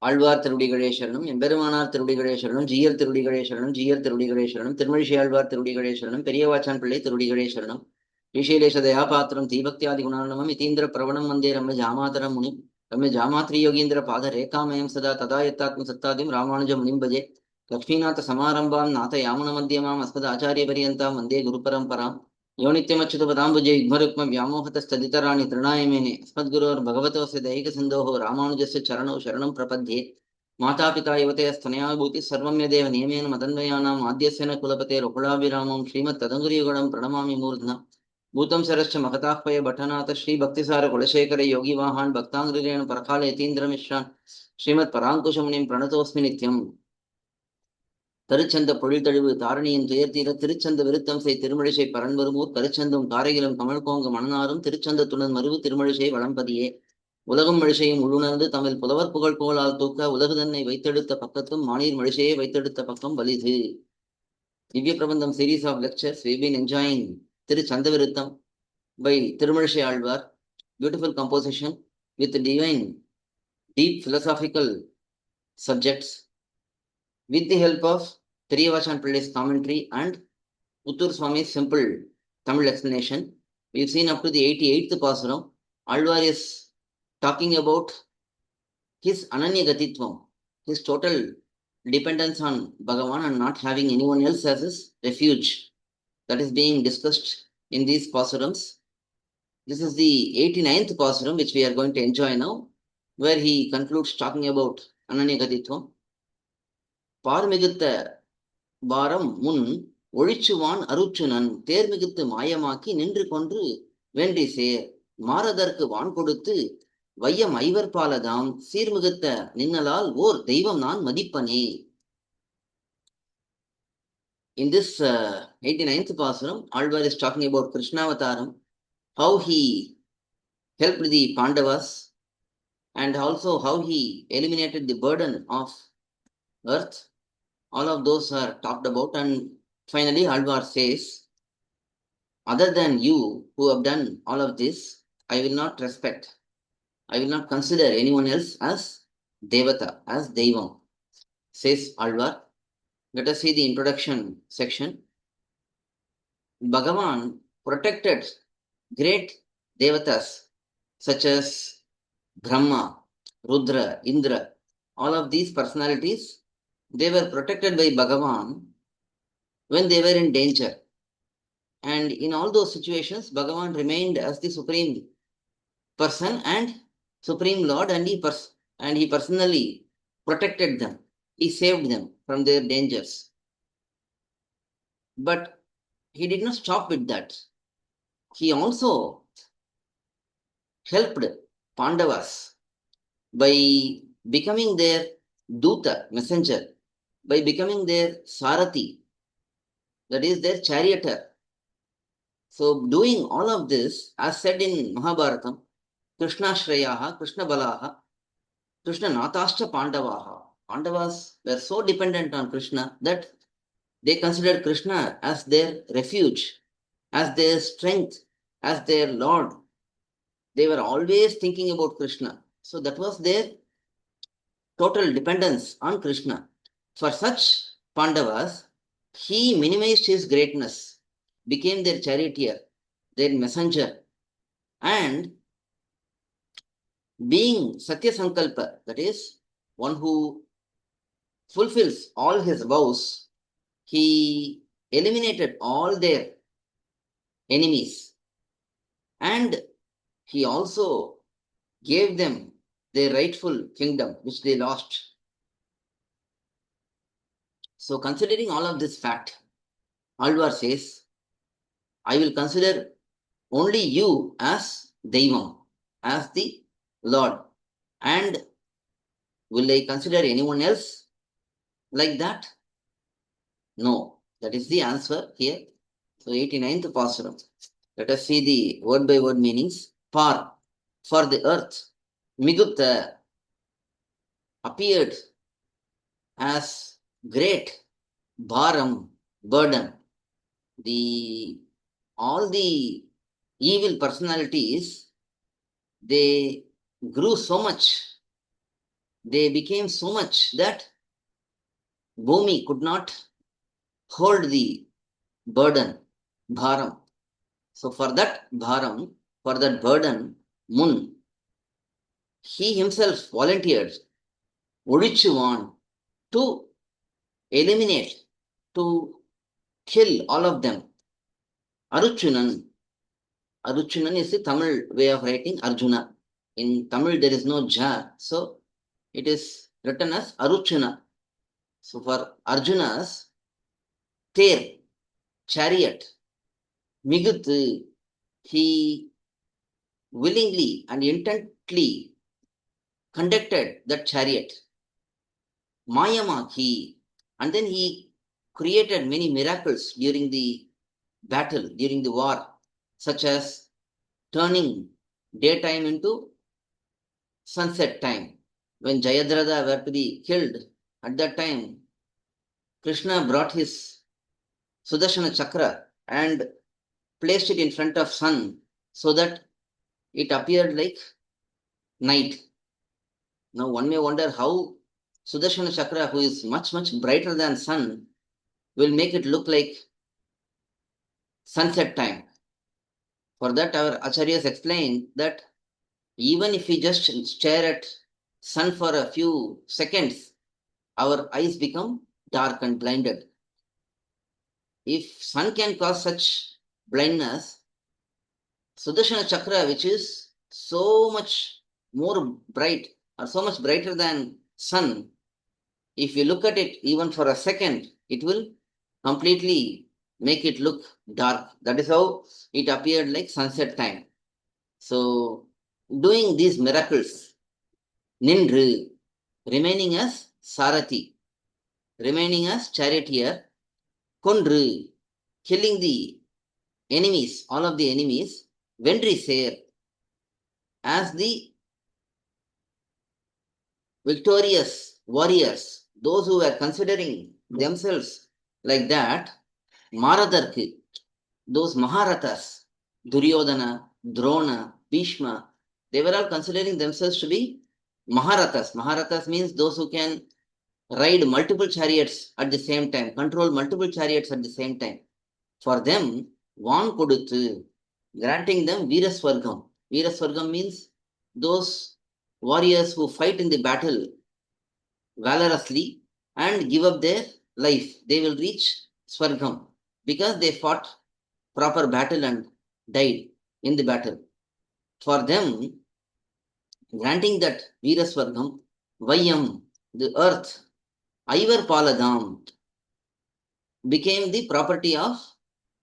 ஆழ்வார் திருடிகளே சரணம், எம்பெருமானார் திருடிகளே சரணம், ஜீயர் திருடிகளே சரணம், ஜீயர் திருடிகளே சரணம், திருமழிசை ஆழ்வார் திருடிகளே சரணம், பெரியவாச்சான் பிள்ளை திருடிகளே சரணம், ஈஷேலேஷ தயாபாத்திரம் தீபக்தியாதி குணார்ணவம் இதீந்திர பிரவணம் வந்தே ரம்ய ஜாமாதரம் முனி ரம்ய ஜாமாத்ரி யோகீந்திர பாத ரேகாமயம் சதா ததா யத்தாத்ம சத்தாதிம் ராமானுஜ முனிம் பஜே லக்ஷ்மீநாத சமாரம்பாம் நாத யாமுன மத்தியமாம் அஸ்மத் ஆச்சாரிய பரியந்தாம் வந்தே குரு பரம்பராம் யோ நித்யமச்சுத பதாம்புஜே யுக்மருக்ம व्यामोहतस्तदितराणि तृणायमेने अस्मद्गुरोर्भगवतोऽस्य दैहिकसिन्धोः रामानुजस्य चरणौ शरणं प्रपद्ये मातापिता युवतयस्तनया भूति सर्वं यदेव नियमेन मदन्वयानाम् आद्यस्य न कुलपतेरुकुलाभिरामं श्रीमत्तदङ्गुरीयुगणं प्रणमामि मूर्ध्ना भूतं सरश्च महताह्वय भट्टनाथ श्रीभक्तिसार कुलशेखर योगिवाहान् भक्ताङ्ग्रिरेण परकाल यतीन्द्रमिश्रान् श्रीमत्पराङ्कुशमुनिं प्रणतोऽस्मि नित्यम् தருச்சந்த பொழில்தழிவு தாரணியின் துயர்த்தீர திருச்சந்த விருத்தம் செய் திருமழிசை பரன்வருமூர் கருச்சந்தும் காரையிலும் கமல் கோங்க மணனாரும் திருச்சந்தத்துடன் மருவு திருமழிசை வளம்பதியே உலகம் மழிசையும் உள்ளுணர்ந்து தமிழ் புலவர் புகழ் கோலால் தூக்க உலகு தன்னை வைத்தெடுத்த பக்கத்தும் மானீர் மழிசையை வைத்தெடுத்த பக்கம் வலிது. Divya Prabandham series of lectures we been enjoying Thiruchanda Viruttham by Thirumazhisai Alvar, beautiful composition with divine deep philosophical subjects with the help of Periyavachan Pillai's commentary and Puttur Swami's simple Tamil explanation. We've seen up to the 88th pasuram. Alvar is talking about his Ananya Gatitvam, his total dependence on Bhagavan and not having anyone else as his refuge. That is being discussed in these pasurams. This is the 89th pasuram which we are going to enjoy now, where he concludes talking about Ananya Gatitvam. பார்மிகுத்த பாரம் முன் ஒழிச்சுவான் அருச்சுனன் தேர்மிகுத்து மாயமாக்கி நின்று கொன்று வென்றி சேர் மாறதற்கு வான் கொடுத்து வையம் ஐவர் பாலதாம் சீர்மிகுத்த நின்னலால் ஓர் தெய்வம் நான் மதிப்பனே. In this 89th pasuram, Alvar is talking about Krishnavataram, how he helped the Pandavas and also how he eliminated the burden of earth. All of those are talked about, and finally Alvar says, other than you who have done all of this, I will not respect, I will not consider anyone else as Devata, as Devam, says Alvar. Let us see the introduction section. Bhagavan protected great Devatas such as Brahma, Rudra, Indra. All of these personalities, they were protected by Bhagavan when they were in danger. And in all those situations, Bhagavan remained as the supreme person and supreme Lord, and he personally protected them. He saved them from their dangers. But he did not stop with that. He also helped Pandavas by becoming their Duta, messenger, by becoming their sArathy, that is their charioteer. So doing all of this, as said in Mahabharatam, Krishna Shreyaha, Krishna Balaha, Krishna Natascha Pandavaha. Pandavas were so dependent on Krishna that they considered Krishna as their refuge, as their strength, as their Lord. They were always thinking about Krishna. So that was their total dependence on Krishna. For such Pandavas, he minimized his greatness, became their charioteer, their messenger, and being Satya Sankalpa, that is, one who fulfills all his vows, he eliminated all their enemies, and he also gave them their rightful kingdom, which they lost. So considering all of this fact, Alvar says, I will consider only you as Devam, as the Lord, and will I consider anyone else like that? No. That is the answer here. So 89th pasuram. Let us see the word by word meanings. Par, for the earth, Migutta appeared as great, Bharam, burden. All the evil personalities, they grew so much They became so much that Bhumi could not hold the burden, bharam. So for that bharam, for that burden, Mun, he himself volunteered, Odichuvan, to eliminate, to kill all of them. Aruchunan. Aruchunan is the Tamil way of writing Arjuna. In Tamil, there is no ja, so it is written as Aruchuna. So for Arjuna's Ter, chariot, Miguthu, he willingly and intently conducted that chariot. Mayamaki, and then he created many miracles during the battle, during the war, such as turning daytime into sunset time. When Jayadratha were to be killed, at that time, Krishna brought his Sudarshana Chakra and placed it in front of sun so that it appeared like night. Now one may wonder how Sudarshana Chakra, who is much, much brighter than sun, will make it look like sunset time. For that, our Acharyas explain that even if we just stare at sun for a few seconds, our eyes become dark and blinded. If sun can cause such blindness, Sudarshana Chakra, which is so much more bright or so much brighter than sun, if you look at it even for a second, it will completely make it look dark. That is how it appeared like sunset time. So, doing these miracles, Nindru, remaining as sArathy, remaining as charioteer, Kondru, killing the enemies, all of the enemies, Vendri as the victorious warriors, those who were considering themselves like that, Maradarku, those Maharathas, Duryodhana, Drona, Bhishma, they were all considering themselves to be Maharathas. Maharathas means those who can ride multiple chariots at the same time, control multiple chariots at the same time. For them, Van Koduthu, granting them Viraswargam. Viraswargam means those warriors who fight in the battle valorously and give up their life. They will reach Swargam because they fought proper battle and died in the battle. For them, granting that Viraswargam, Vayam, the earth, Ivar Paladam, became the property of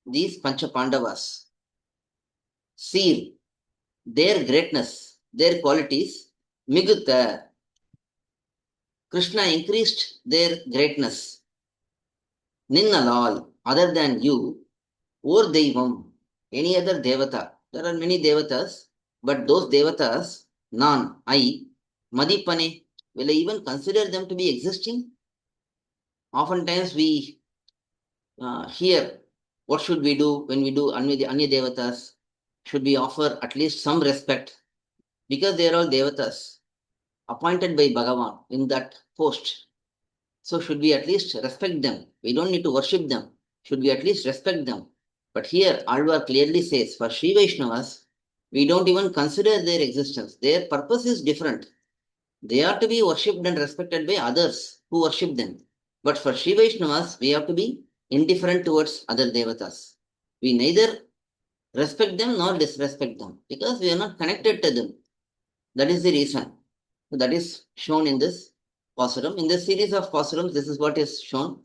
these Pancha Pandavas. Seal, their greatness, their qualities, Migutta, Krishna increased their greatness. Ninnalal, other than you, or Devam, any other Devata. There are many Devatas, but those Devatas, Nan, I, Madipane, will I even consider them to be existing? Oftentimes we hear, what should we do when we do Anya Devatas? Should we offer at least some respect? Because they are all Devatas, appointed by Bhagavan in that post. So should we at least respect them? We don't need to worship them. Should we at least respect them? But here, Alvar clearly says, for Sri Vaishnavas, we don't even consider their existence. Their purpose is different. They are to be worshipped and respected by others who worship them. But for Sri Vaishnavas, we have to be indifferent towards other devatas. We neither respect them nor disrespect them because we are not connected to them. That is the reason. So that is shown in this pasuram. In this series of pasurams, this is what is shown.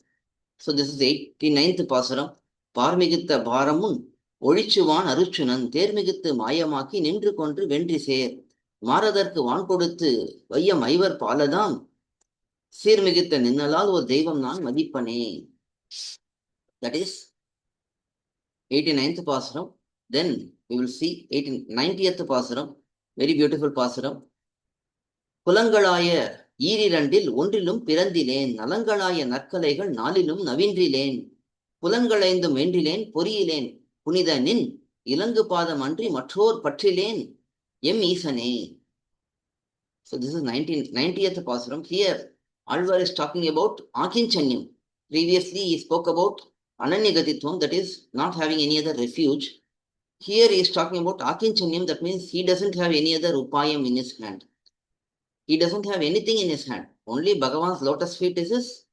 So this is 89th pasuram. Parmigitta Bharamun, Odichuvan Aruchunan, Termigitta Mayamaki, Nindru Kontru Vendri Ser, Maradarku Van Koduthu, Vayam Ivar Paladam, Sirmigitta Ninnalal or Devam Nan Madipane. That is 89th pasuram. Then we will see 90th pasuram. Very beautiful pasuram. புலங்களாய ஈரிரண்டில் ஒன்றிலும் பிறந்திலேன் நலங்களாய நற்கலைகள் நாளிலும் நவின்றிலேன் புலன்களைந்தும் வென்றிலேன் பொறியிலேன் புனித நின் இலங்கு பாதம் அன்றி மற்றோர் பற்றிலேன் M ஈசனே. So this is 90th pasuram. Here, Alvar is talking about Akinchanyam. Previously, he spoke about Ananyagatitvam, that is not having any other refuge. Here he is talking about Akinchanyam, that means he doesn't have any other upayam in his hand. He doesn't have anything in his hand. Only Bhagavan's lotus feet is his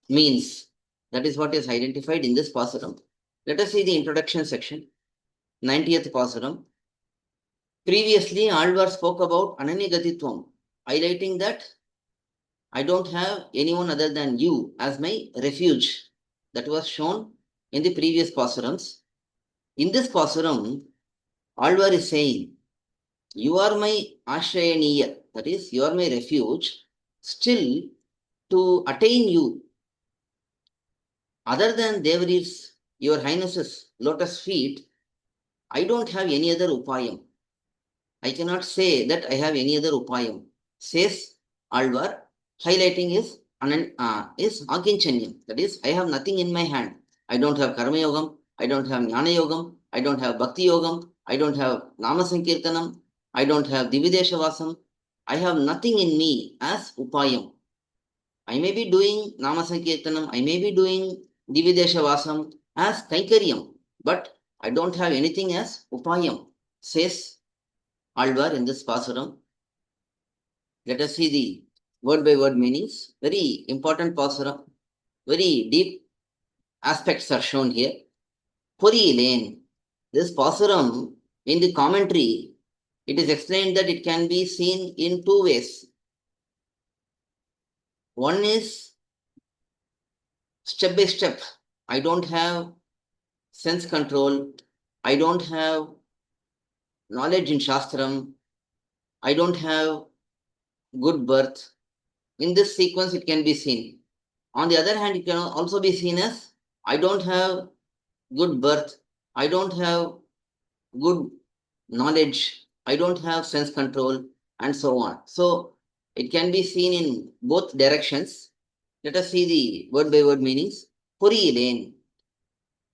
means. That is what is identified in this pasuram. Let us see the introduction section. 90th pasuram. Previously, Alvar spoke about Ananyagatitvam, highlighting that I don't have anyone other than you as my refuge. That was shown in the previous pasurams. In this pasuram, Alvar is saying, you are my ashrayaniya, that is, you are my refuge. Still, to attain you, other than Devari's, your Highness's lotus feet, I don't have any other upayam. I cannot say that I have any other upayam, says Alvar, highlighting is Akinchanyam. That is, I have nothing in my hand. I don't have Karma Yogam, I don't have Jnana Yogam, I don't have Bhakti Yogam, I don't have Nama Sankirtanam, I don't have Divideshavasam. I have nothing in me as upayam. I may be doing Nama Sankirtanam, I may be doing Divideshavasam as Kaikaryam, but I don't have anything as upayam, says Alvar in this pasuram. Let us see the word by word meanings. Very important pasuram. Very deep aspects are shown here. Puri lane. This pasuram, in the commentary, it is explained that it can be seen in two ways. One is step by step. I don't have sense control. I don't have knowledge in Shastram. I don't have good birth. In this sequence, it can be seen. On the other hand, it can also be seen as I don't have good birth. I don't have good knowledge. I don't have sense control, and so on. So it can be seen in both directions. Let us see the word by word meanings. Puri lane.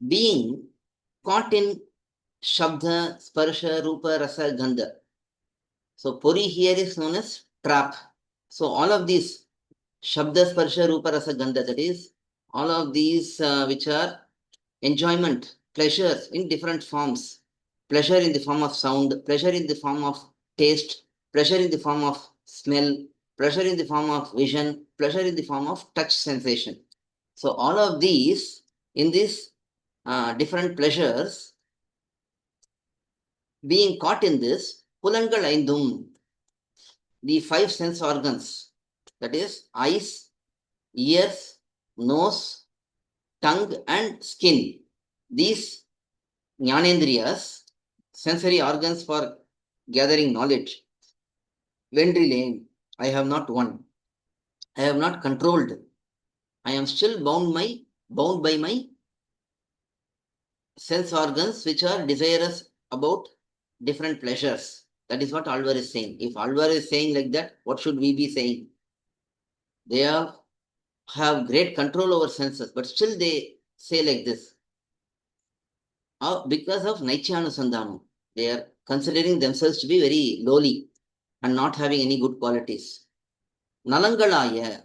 Being caught in Shabda, Sparsha, Rupa, Rasa, Gandha. So Puri here is known as trap. So all of these Shabda, Sparsha, Rupa, Rasa, Gandha, that is, all of these which are enjoyment, pleasures in different forms. Pleasure in the form of sound, pleasure in the form of taste, pleasure in the form of smell, pleasure in the form of vision, pleasure in the form of touch sensation. So all of these, in these different pleasures, being caught in this, Pulangal Aindum, the five sense organs, that is eyes, ears, nose, tongue and skin. These Jnanendriyas, sensory organs for gathering knowledge. Vendrilane, I have not won. I have not controlled. I am still bound by my sense organs which are desirous about different pleasures. That is what Alvar is saying. If Alvar is saying like that, what should we be saying? They have great control over senses, but still they say like this. Because of Naichyanusandhanam, they are considering themselves to be very lowly and not having any good qualities. Nalangalaya,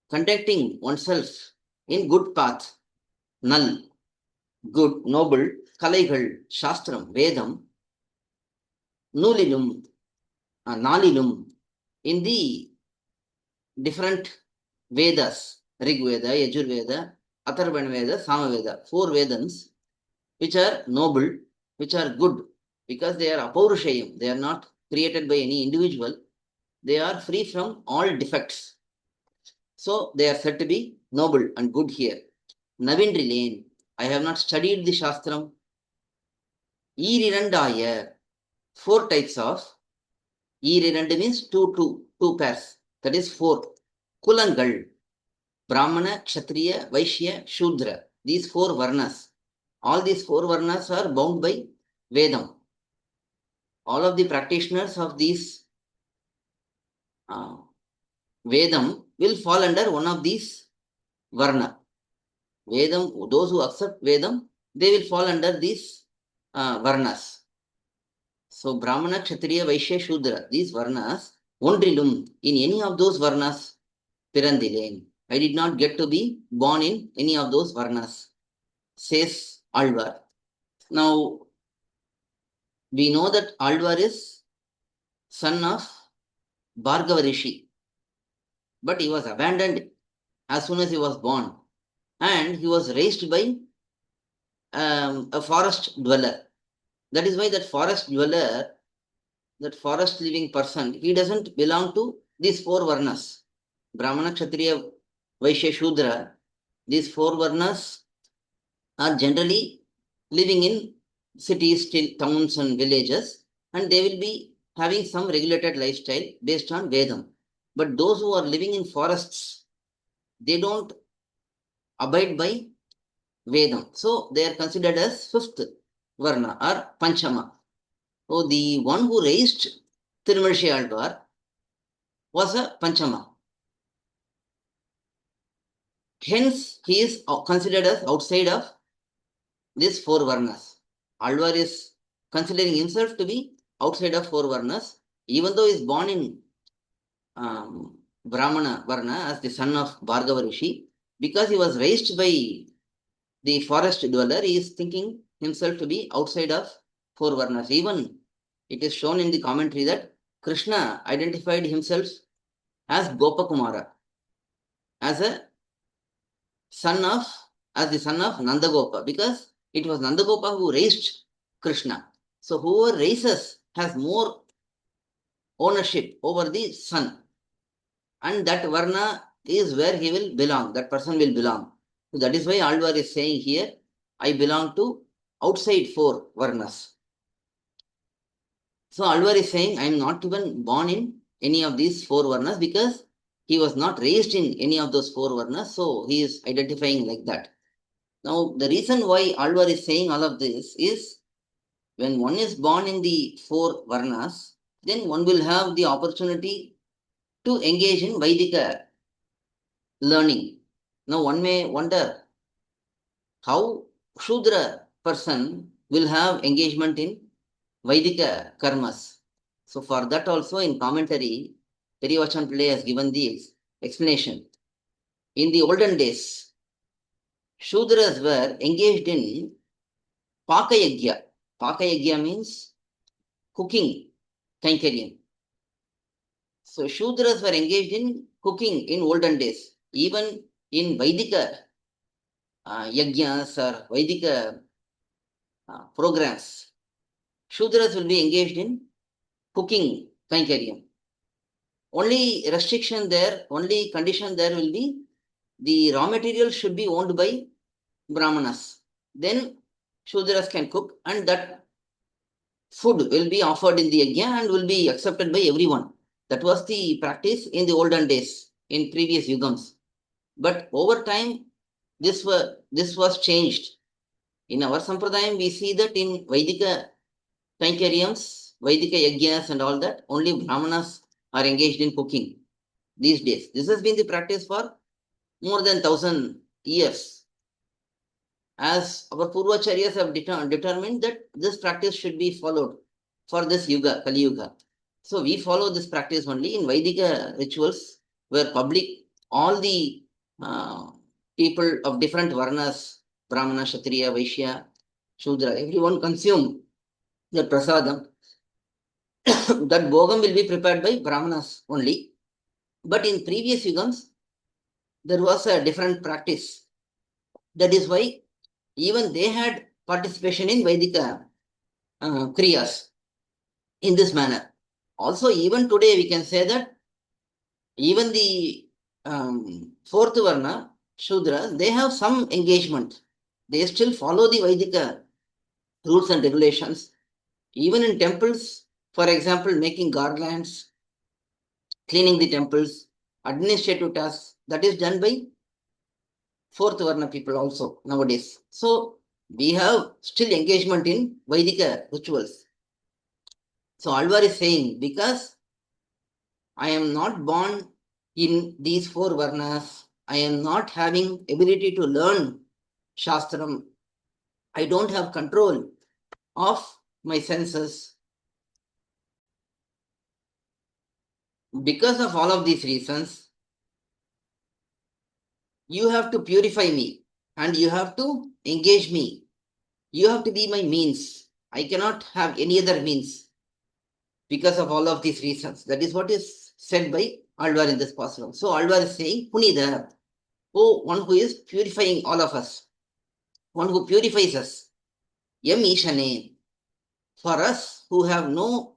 conducting oneself in good path. Nal, good, noble. Kalaigal, Shastram, Vedam. Nulilum, Nalilum, in the different Vedas, Rig Veda, Yajur Veda, Atharvana Veda, Sama Veda, 4 Vedans, which are noble, which are good, because they are apaurushayam, they are not created by any individual, they are free from all defects. So they are said to be noble and good here. Navindri lane, I have not studied the Shastram. Irirandaya, 4 types of Irirand means two pairs, that is 4. Kulangal, Brahmana, Kshatriya, Vaishya, Shudra, these 4 varnas. All these 4 varnas are bound by Vedam. All of the practitioners of these Vedam will fall under one of these varna. Vedam, those who accept Vedam, they will fall under these varnas. So Brahmana, Kshatriya, Vaishya, Shudra, these varnas, ஒன்றிலும், in any of those varnas, பிறந்திலேன். I did not get to be born in any of those varnas, says Alvar. Now, we know that Alvar is son of Bhargava Rishi, but he was abandoned as soon as he was born, and he was raised by a forest dweller. That is why that forest dweller, that forest living person, he doesn't belong to these four varnas. Brahmana, Kshatriya, Vaishya, Shudra, these four varnas are generally living in cities, towns and villages, and they will be having some regulated lifestyle based on Vedam. But those who are living in forests, they don't abide by Vedam. So they are considered as fifth varna or Panchama. So the one who raised Tirumazhi Alvar was a Panchama. Hence, he is considered as outside of these four varnas. Alvar is considering himself to be outside of four varnas, even though he is born in Brahmana varna as the son of Bhargava Rishi. Because he was raised by the forest dweller, he is thinking himself to be outside of four varnas. Even it is shown in the commentary that Krishna identified himself as Gopakumara, as the son of Nandagopa, because it was Nandagopa who raised Krishna. So whoever raises has more ownership over the son, and that varna is where he will belong, that person will belong. So that is why Alvar is saying here, I belong to outside four varnas. So Alvar is saying, I am not even born in any of these four varnas because he was not raised in any of those four varnas. So he is identifying like that. Now, the reason why Alvar is saying all of this is, when one is born in the four varnas, then one will have the opportunity to engage in Vaidika learning. Now, one may wonder how Shudra person will have engagement in Vaidika karmas. So, for that also in commentary, thiruchchandha has given the explanation. In the olden days, Shudras were engaged in Pakayagya. Pakayagya means cooking, kainkariam. So Shudras were engaged in cooking in olden days. Even in Vaidika yajnas or Vaidika programs, Shudras will be engaged in cooking kainkariam. Only restriction there, only condition there will be, the raw material should be owned by Brahmanas. Then Shudras can cook, and that food will be offered in the yajna and will be accepted by everyone. That was the practice in the olden days, in previous yugams. But over time, this was changed. In our Sampradayam, we see that in Vaidika kainkariams, Vaidika yajnas and all that, only Brahmanas are engaged in cooking these days. This has been the practice for more than 1,000 years. As our Purvacharyas have determined that this practice should be followed for this yuga, Kali Yuga. So we follow this practice only in Vaidika rituals, where public, all the people of different varnas, Brahmana, Kshatriya, Vaishya, Shudra, everyone consume the prasadam. That bhogam will be prepared by Brahmanas only. But in previous yugams, there was a different practice. That is why even they had participation in Vaidika kriyas in this manner. Also, even today we can say that even the fourth varna, Shudras, they have some engagement. They still follow the Vaidika rules and regulations. Even in temples, for example, making garlands, cleaning the temples, administrative tasks, that is done by fourth varna people also nowadays. So we have still engagement in Vaidika rituals. So Alvar is saying, because I am not born in these four varnas, I am not having ability to learn Shastram, I don't have control of my senses, Because of all of these reasons, you have to purify me and you have to engage me. You have to be my means. I cannot have any other means because of all of these reasons. That is what is said by Alvar in this pasuram. So Alvar is saying, Punida, oh, one who is purifying all of us, one who purifies us. Yam Ishane, for us who have no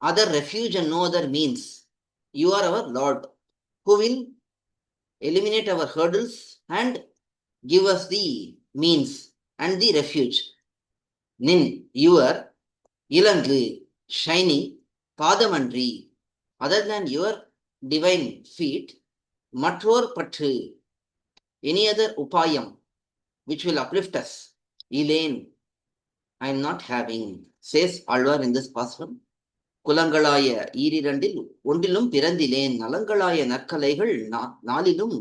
other refuge and no other means, you are our Lord, who will eliminate our hurdles and give us the means and the refuge. Nin, your Ilangu, shining, Padamandri, other than your divine feet, Matror Patru, any other upayam which will uplift us, Elaine, I am not having, says Alvar in this pasuram. குலங்களாய ஈரிரண்டில் ஒன்றிலும் பிறந்திலேன் நலங்களாய நற்கலைகள் நாளிலும்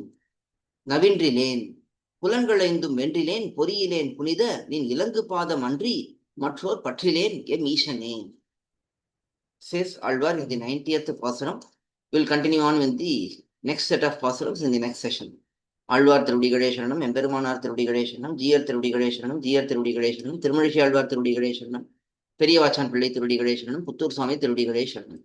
நவின்றிலேன் புலன்களைந்தும் வென்றிலேன் பொறியிலேன் புனித நின் இலங்கு பாதம் அன்றி மற்றோர் பற்றிலேன் M ஈசனே. Says Alvar in the 90th pasuram. We'll continue on with the next set of pasurams in the next session. ஆழ்வார் திருவடிகளே சரணம், எம்பெருமானார் திருவடிகளே சரணம், ஜீயர் திருவடிகளே சரணம், ஜீயர் திருவடிகளே சரணம், திருமழிசை ஆழ்வார் திருவடிகளே சரணம், பெரியவாச்சான் பிள்ளை திருவடிகளே சரணம், புத்தூர் சுவாமி திருவடிகளே சரணம்.